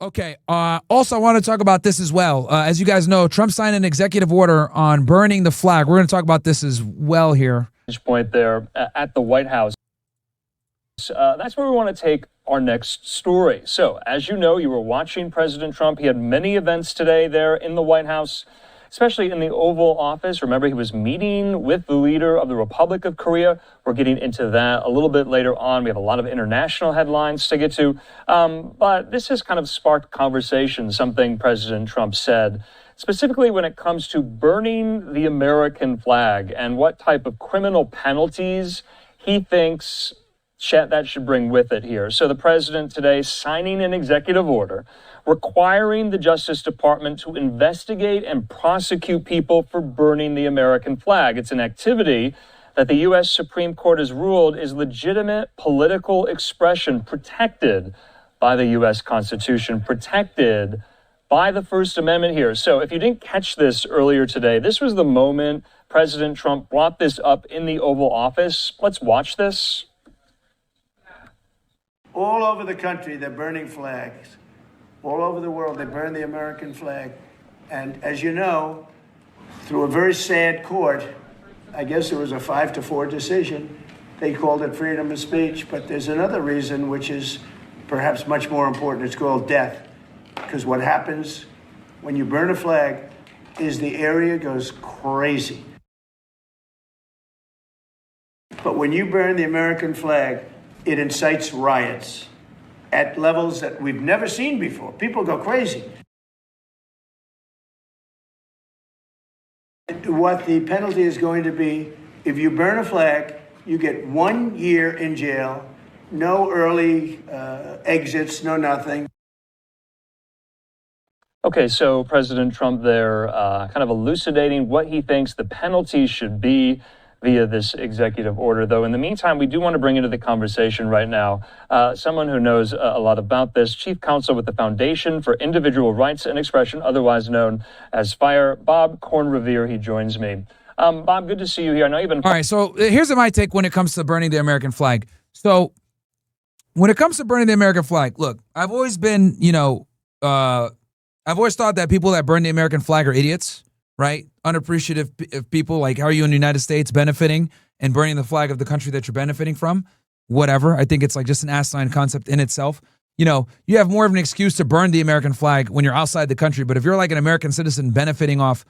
Okay. Also, I want to talk about this as well. As you guys know, Trump signed an executive order on burning the flag. We're going to talk about this as well here. Point there at the White House. That's where we want to take our next story. So, as you know, you were watching President Trump. He had many events today there in the White House, especially in the Oval Office. Remember, he was meeting with the leader of the Republic of Korea. We're getting into that a little bit later on. We have a lot of international headlines to get to. But this has kind of sparked conversation, something President Trump said, specifically when it comes to burning the American flag and what type of criminal penalties he thinks that should bring with it here. So the president today signing an executive order requiring the Justice Department to investigate and prosecute people for burning the American flag. It's an activity that the U.S. Supreme Court has ruled is legitimate political expression protected by the U.S. Constitution, protected by the First Amendment here. So if you didn't catch this earlier today, this was the moment President Trump brought this up in the Oval Office. Let's watch this. All over the country, they're burning flags. All over the world, they burn the American flag. And as you know, through a very sad court, I guess it was a 5-4 decision, they called it freedom of speech. But there's another reason, which is perhaps much more important. It's called death. Because what happens when you burn a flag is the area goes crazy. But when you burn the American flag, it incites riots at levels that we've never seen before. People go crazy. What the penalty is going to be, if you burn a flag, you get 1 year in jail, no early exits, no nothing. Okay, so President Trump there kind of elucidating what he thinks the penalty should be via this executive order, though. In the meantime, we do want to bring into the conversation right now someone who knows a lot about this, Chief Counsel with the Foundation for Individual Rights and Expression, otherwise known as FIRE, Bob Kornrevier. He joins me. Bob, good to see you here. I know you've been... All right, so here's my take when it comes to burning the American flag. So when it comes to burning the American flag, look, I've always been, I've always thought that people that burn the American flag are idiots, right? Unappreciative people. Like, how are you in the United States benefiting and burning the flag of the country that you're benefiting from? Whatever. I think it's like just an asinine concept in itself. You have more of an excuse to burn the American flag when you're outside the country. But if you're like an American citizen benefiting off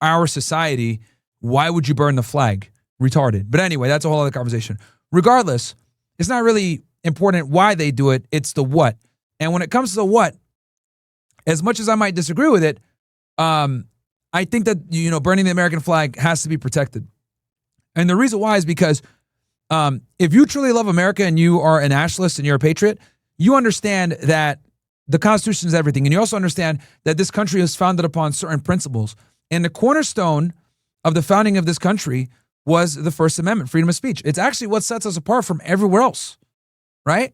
our society, why would you burn the flag? Retarded. But anyway, that's a whole other conversation. Regardless, it's not really important why they do it. It's the what. And when it comes to the what, as much as I might disagree with it, I think that, burning the American flag has to be protected. And the reason why is because if you truly love America and you are a nationalist and you're a patriot, you understand that the Constitution is everything. And you also understand that this country is founded upon certain principles. And the cornerstone of the founding of this country was the First Amendment, freedom of speech. It's actually what sets us apart from everywhere else, right?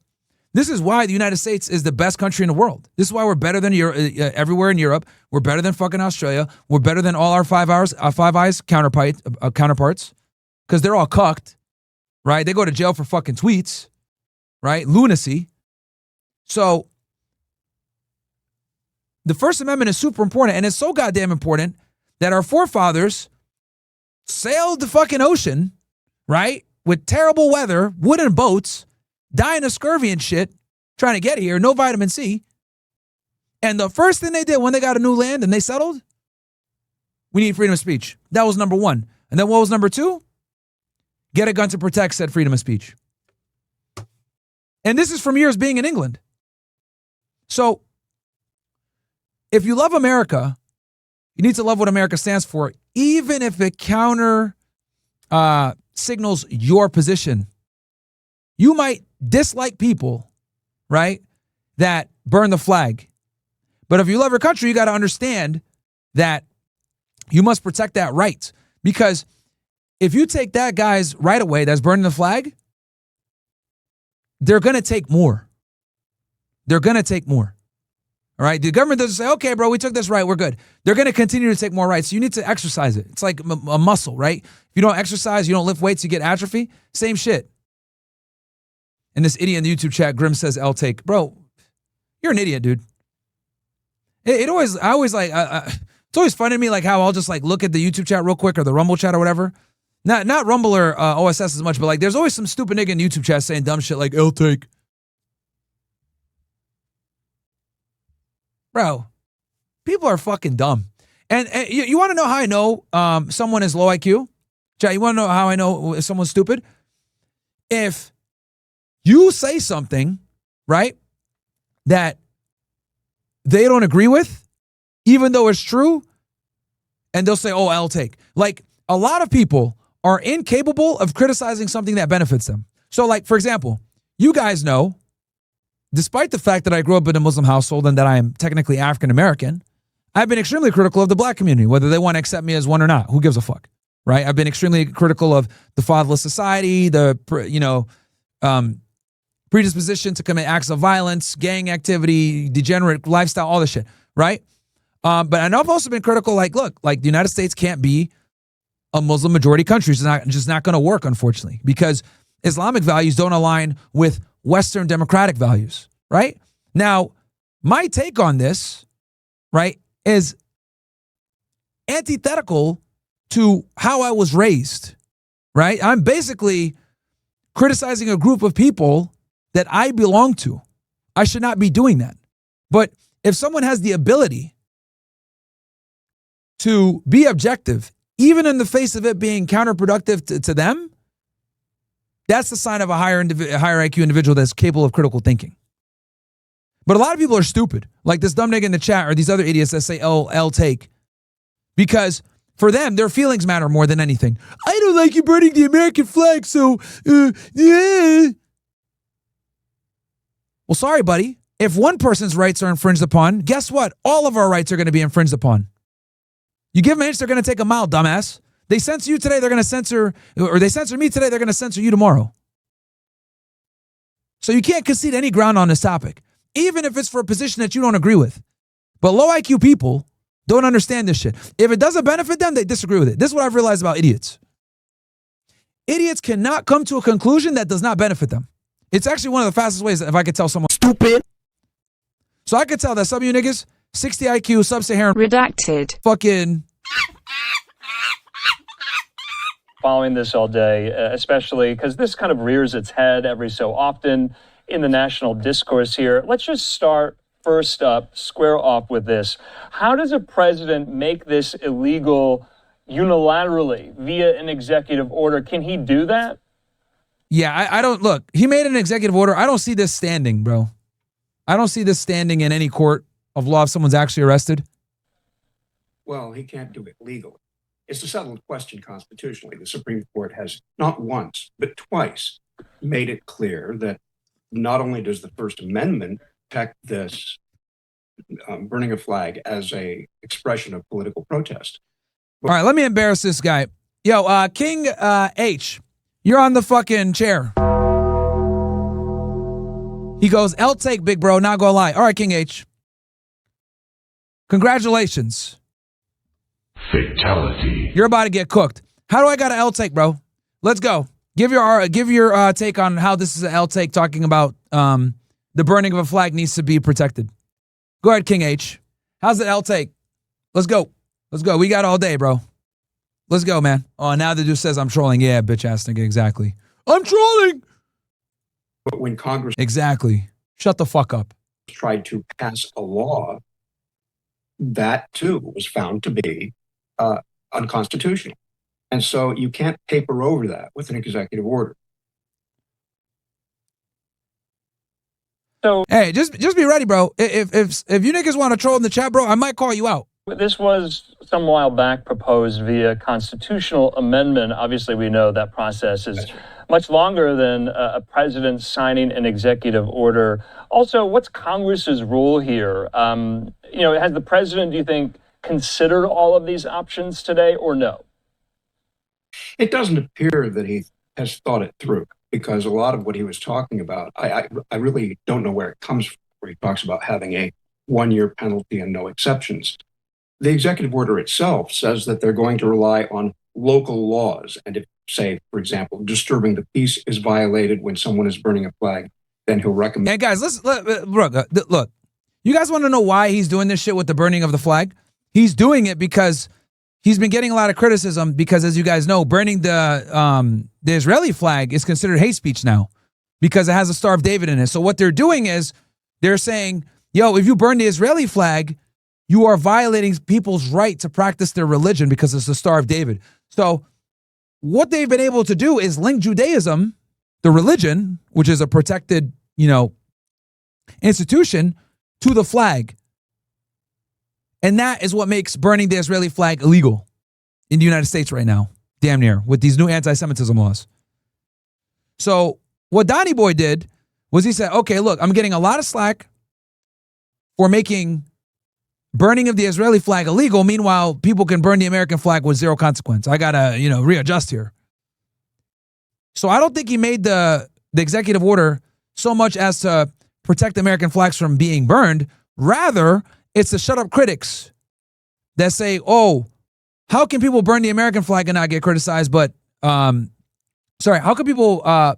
This is why the United States is the best country in the world. This is why we're better than everywhere in Europe. We're better than fucking Australia. We're better than all our Five Eyes counterparts, because they're all cucked, right? They go to jail for fucking tweets, right? Lunacy. So the First Amendment is super important, and it's so goddamn important that our forefathers sailed the fucking ocean, right, with terrible weather, wooden boats, dying of scurvy and shit, trying to get here, no vitamin C. And the first thing they did when they got a new land and they settled, we need freedom of speech. That was number one. And then what was number two? Get a gun to protect said freedom of speech. And this is from years being in England. So if you love America, you need to love what America stands for, even if it counter signals your position. You might dislike people, right, that burn the flag. But if you love your country, you got to understand that you must protect that right. Because if you take that guy's right away that's burning the flag, they're going to take more. They're going to take more. All right. The government doesn't say, okay, bro, we took this right. We're good. They're going to continue to take more rights. So you need to exercise it. It's like a muscle, right? If you don't exercise, you don't lift weights, you get atrophy. Same shit. And this idiot in the YouTube chat, Grim says, L take. Bro, you're an idiot, dude. I always like, it's always fun to me, like how I'll just like look at the YouTube chat real quick or the Rumble chat or whatever. Not Rumble or OSS as much, but like there's always some stupid nigga in YouTube chat saying dumb shit like, I'll take. Bro, people are fucking dumb. And you want to know how I know someone is low IQ? Chat, you want to know how I know if someone's stupid? If you say something, right, that they don't agree with, even though it's true, and they'll say, oh, I'll take. Like, a lot of people are incapable of criticizing something that benefits them. So, like, for example, you guys know, despite the fact that I grew up in a Muslim household and that I am technically African-American, I've been extremely critical of the black community, whether they want to accept me as one or not. Who gives a fuck, right? I've been extremely critical of the fatherless society, the, predisposition to commit acts of violence, gang activity, degenerate lifestyle, all this shit, right? But I've also been critical, like, look, like the United States can't be a Muslim majority country. It's just not going to work, unfortunately, because Islamic values don't align with Western democratic values, right? Now, my take on this, right, is antithetical to how I was raised, right? I'm basically criticizing a group of people that I belong to. I should not be doing that. But if someone has the ability to be objective, even in the face of it being counterproductive to them, that's the sign of a higher IQ individual that's capable of critical thinking. But a lot of people are stupid, like this dumb nigga in the chat or these other idiots that say, oh, I'll take. Because for them, their feelings matter more than anything. I don't like you burning the American flag, so, yeah. Well, sorry, buddy. If one person's rights are infringed upon, guess what? All of our rights are going to be infringed upon. You give them an inch, they're going to take a mile, dumbass. They censor you today, they're going to censor, or they censor me today, they're going to censor you tomorrow. So you can't concede any ground on this topic, even if it's for a position that you don't agree with. But low IQ people don't understand this shit. If it doesn't benefit them, they disagree with it. This is what I've realized about idiots. Idiots cannot come to a conclusion that does not benefit them. It's actually one of the fastest ways that if I could tell someone stupid. So I could tell that some of you niggas, 60 IQ, sub-Saharan, redacted, fucking. Following this all day, especially because this kind of rears its head every so often in the national discourse here. Let's just start first up, square off with this. How does a president make this illegal unilaterally via an executive order? Can he do that? Yeah, I don't, look, he made an executive order. I don't see this standing, bro. I don't see this standing in any court of law if someone's actually arrested. Well, he can't do it legally. It's a settled question constitutionally. The Supreme Court has not once, but twice made it clear that not only does the First Amendment protect this burning a flag as a expression of political protest. All right, let me embarrass this guy. Yo, King H, you're on the fucking chair. He goes, L take, big bro, not gonna lie. All right, King H. Congratulations. Fatality. You're about to get cooked. How do I got an L take, bro? Let's go. Give your take on how this is an L take, talking about the burning of a flag needs to be protected. Go ahead, King H. How's it L take? Let's go. Let's go. We got all day, bro. Let's go, man. Oh, now the dude says I'm trolling. Yeah, bitch ass nigga, exactly. I'm trolling. But when Congress exactly. Shut the fuck up. Tried to pass a law, that too was found to be unconstitutional. And so you can't paper over that with an executive order. So hey, just be ready, bro. If you niggas want to troll in the chat, bro, I might call you out. This was some while back proposed via constitutional amendment. Obviously, we know that process is much longer than a president signing an executive order. Also, what's Congress's role here? Has the president, do you think, considered all of these options today or no? It doesn't appear that he has thought it through, because a lot of what he was talking about, I really don't know where it comes from, where he talks about having a 1-year penalty and no exceptions. The executive order itself says that they're going to rely on local laws. And if, say, for example, disturbing the peace is violated when someone is burning a flag, then he'll recommend. And guys, look, You guys want to know why he's doing this shit with the burning of the flag? He's doing it because he's been getting a lot of criticism because, as you guys know, burning the Israeli flag is considered hate speech now because it has a Star of David in it. So what they're doing is they're saying, yo, if you burn the Israeli flag, you are violating people's right to practice their religion because it's the Star of David. So what they've been able to do is link Judaism, the religion, which is a protected, institution, to the flag. And that is what makes burning the Israeli flag illegal in the United States right now, damn near, with these new anti-Semitism laws. So what Donnie Boy did was he said, okay, look, I'm getting a lot of slack for making burning of the Israeli flag illegal. Meanwhile, people can burn the American flag with zero consequence. I got to, readjust here. So I don't think he made the executive order so much as to protect American flags from being burned. Rather, it's the shut up critics that say, oh, how can people burn the American flag and not get criticized? But, how can people, burn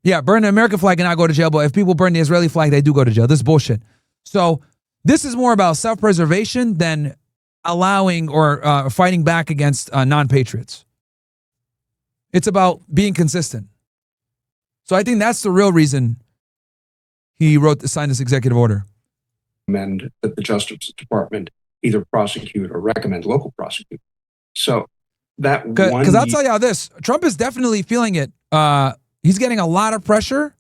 the American flag and not go to jail? But if people burn the Israeli flag, they do go to jail. This is bullshit. So this is more about self-preservation than allowing or fighting back against non-patriots. It's about being consistent. So I think that's the real reason he signed this executive order. And that the Justice Department either prosecute or recommend local prosecute. So that one... Because I'll tell you how this, Trump is definitely feeling it. He's getting a lot of pressure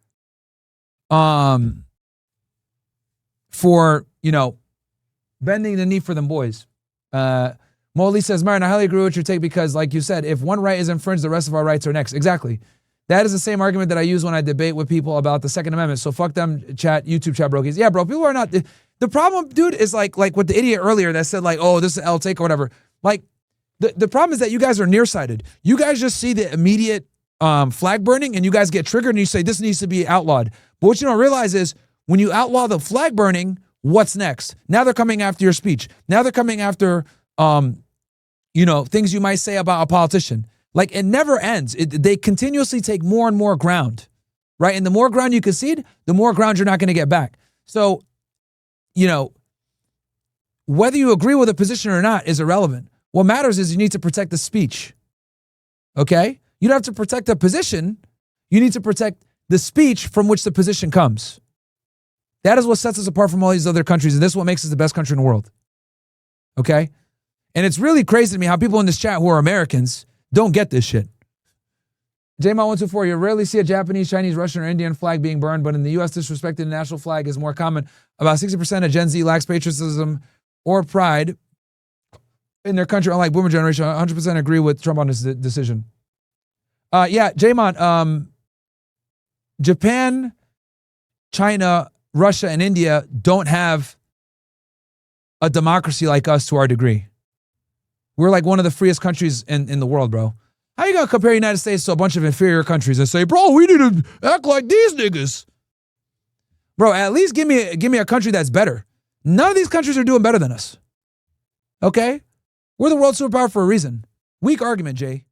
for, bending the knee for them boys. Molly says, Myron, I highly agree with your take because, like you said, if one right is infringed, the rest of our rights are next. Exactly. That is the same argument that I use when I debate with people about the Second Amendment. So fuck them, YouTube chat brokies. Yeah, bro, people are not... The problem, dude, is like with the idiot earlier that said, like, oh, this is L take or whatever. Like, the problem is that you guys are nearsighted. You guys just see the immediate flag burning and you guys get triggered and you say, this needs to be outlawed. But what you don't realize is when you outlaw the flag burning, what's next? Now they're coming after your speech. Now they're coming after, things you might say about a politician. Like, it never ends. They continuously take more and more ground, right? And the more ground you concede, the more ground you're not going to get back. So, whether you agree with a position or not is irrelevant. What matters is you need to protect the speech, okay? You don't have to protect the position. You need to protect the speech from which the position comes. That is what sets us apart from all these other countries, and this is what makes us the best country in the world, okay? And it's really crazy to me how people in this chat who are Americans don't get this shit. JMO124, you rarely see a Japanese, Chinese, Russian, or Indian flag being burned, but in the U.S., disrespecting the national flag is more common. About 60% of Gen Z lacks patriotism or pride in their country, unlike boomer generation. 100% agree with Trump on this decision. Jaymon, Japan, China, Russia, and India don't have a democracy like us to our degree. We're like one of the freest countries in the world, bro. How you gonna compare the United States to a bunch of inferior countries and say, bro, we need to act like these niggas? Bro, at least give me a country that's better. None of these countries are doing better than us. Okay? We're the world superpower for a reason. Weak argument, Jay.